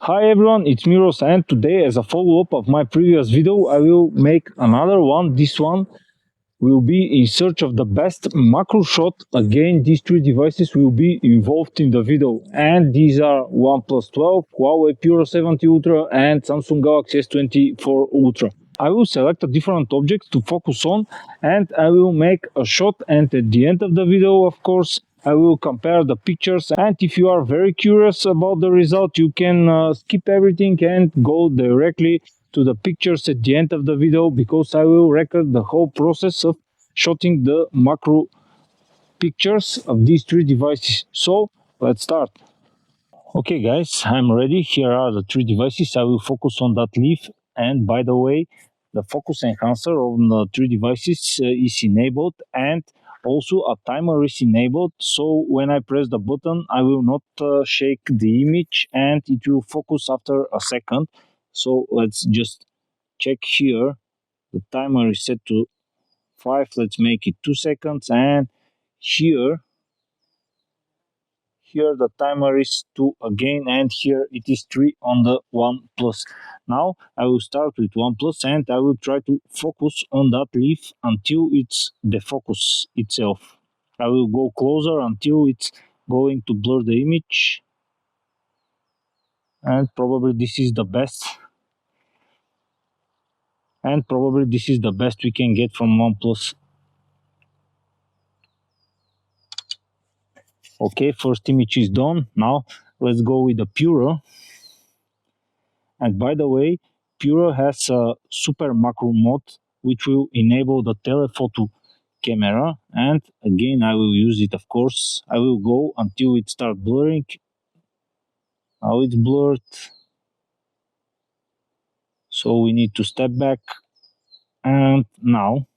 Hi everyone, it's Miros, and today, as a follow-up of my previous video, I will make another one. This one will be in search of the best macro shot. Again, these three devices will be involved in the video, and these are OnePlus 12, Huawei Pura 70 Ultra, and Samsung Galaxy S24 Ultra. I will select a different object to focus on, and I will make a shot, and at the end of the video, of course, I will compare the pictures. And if you are very curious about the result, you can skip everything and go directly to the pictures at the end of the video, because I will record the whole process of shooting the macro pictures of these three devices. So let's start. Okay guys, I'm ready. Here are the three devices. I will focus on that leaf, and by the way, the focus enhancer on the three devices is enabled, and also a timer is enabled, so when I press the button I will not shake the image and it will focus after a second. So let's just check here. The timer is set to 5. Let's make it 2 seconds, and here the timer is 2 again, and here it is 3 on the OnePlus. Now I will start with OnePlus, and I will try to focus on that leaf until it's defocus itself. I will go closer until it's going to blur the image, and probably this is the best. We can get from OnePlus. Okay, first image is done. Now let's go with the Pura. And by the way, Pura has a super macro mode which will enable the telephoto camera, and again I will use it, of course. I will go until it starts blurring. Now it's blurred, so we need to step back. And now,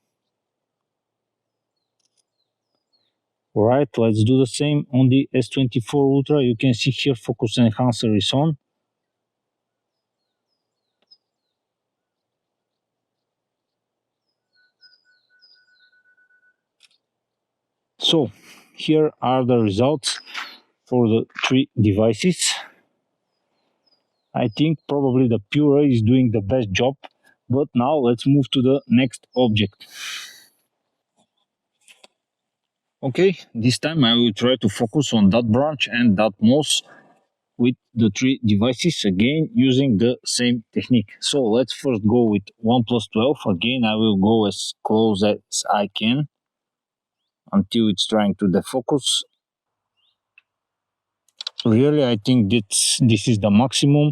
alright, let's do the same on the S24 Ultra. You can see here focus enhancer is on. So here are the results for the three devices. I think probably the Pura is doing the best job, but now let's move to the next object. Okay, this time I will try to focus on that branch and that moss with the three devices, again using the same technique. So let's first go with OnePlus 12. Again, I will go as close as I can until it's trying to defocus. Really, I think this is the maximum.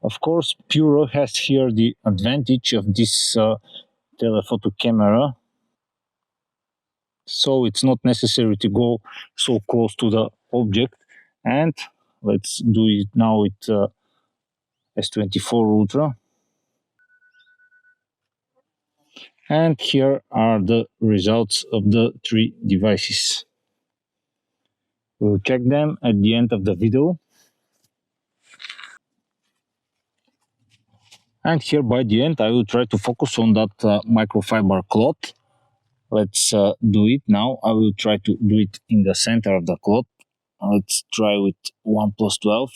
Of course, Pura has here the advantage of this telephoto camera, so it's not necessary to go so close to the object. And let's do it now with S24 Ultra. And here are the results of the three devices. We'll check them at the end of the video. And here by the end I will try to focus on that microfiber cloth. Let's do it now. I will try to do it in the center of the cloth. Let's try with OnePlus 12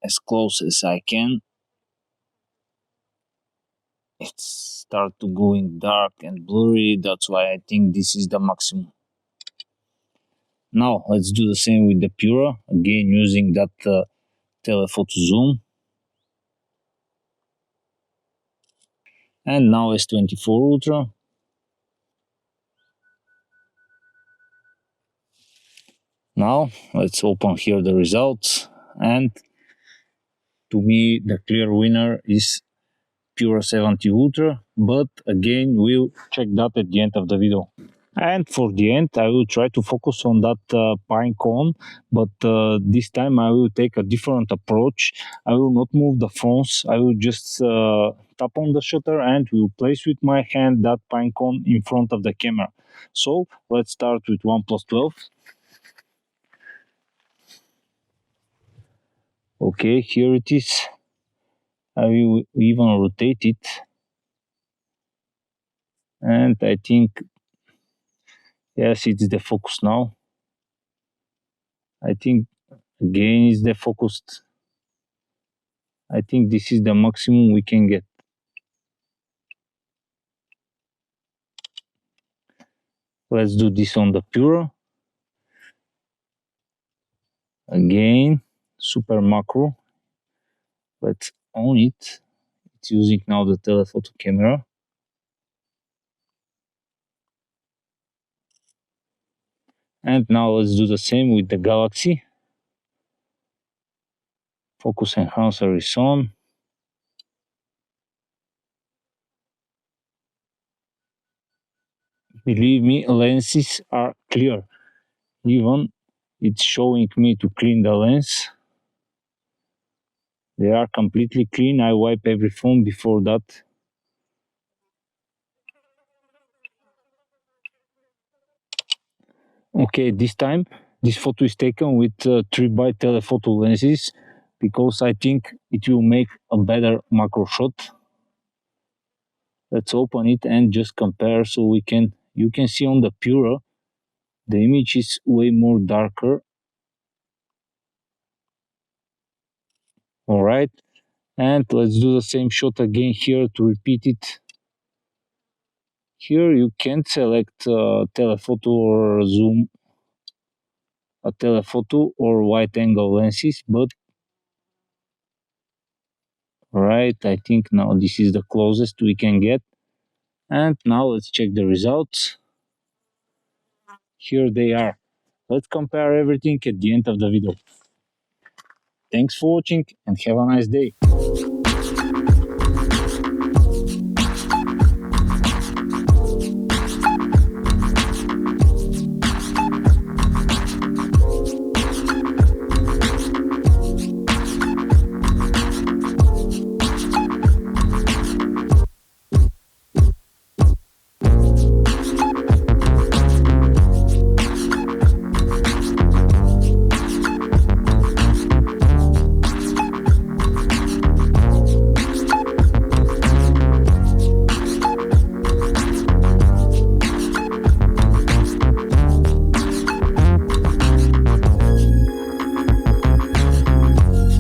as close as I can. It starts to going dark and blurry, that's why I think this is the maximum. Now let's do the same with the Pura, again using that telephoto zoom. And now S24 Ultra. Now let's open here the results, and to me the clear winner is Pura 70 Ultra, but again we'll check that at the end of the video. And for the end I will try to focus on that pine cone, but this time I will take a different approach. I will not move the phones, I will just tap on the shutter and will place with my hand that pine cone in front of the camera. So let's start with OnePlus 12. Okay, here it is. I will even rotate it, and I think, yes, it's the focus now. I think again it's the focused. I think this is the maximum we can get. Let's do this on the Pura. Again, super macro. Let's on it. It's using now the telephoto camera. And now let's do the same with the Galaxy. Focus enhancer is on. Believe me, lenses are clear. Even it's showing me to clean the lens. They are completely clean. I wipe every phone before that. Okay, this time this photo is taken with 3x telephoto lenses because I think it will make a better macro shot. Let's open it and just compare so you can see on the Pura the image is way more darker. All right, and let's do the same shot again here to repeat it. Here you can't select telephoto or zoom, a telephoto or wide angle lenses, but right, I think now this is the closest we can get. And now let's check the results. Here they are. Let's compare everything at the end of the video. Thanks for watching and have a nice day.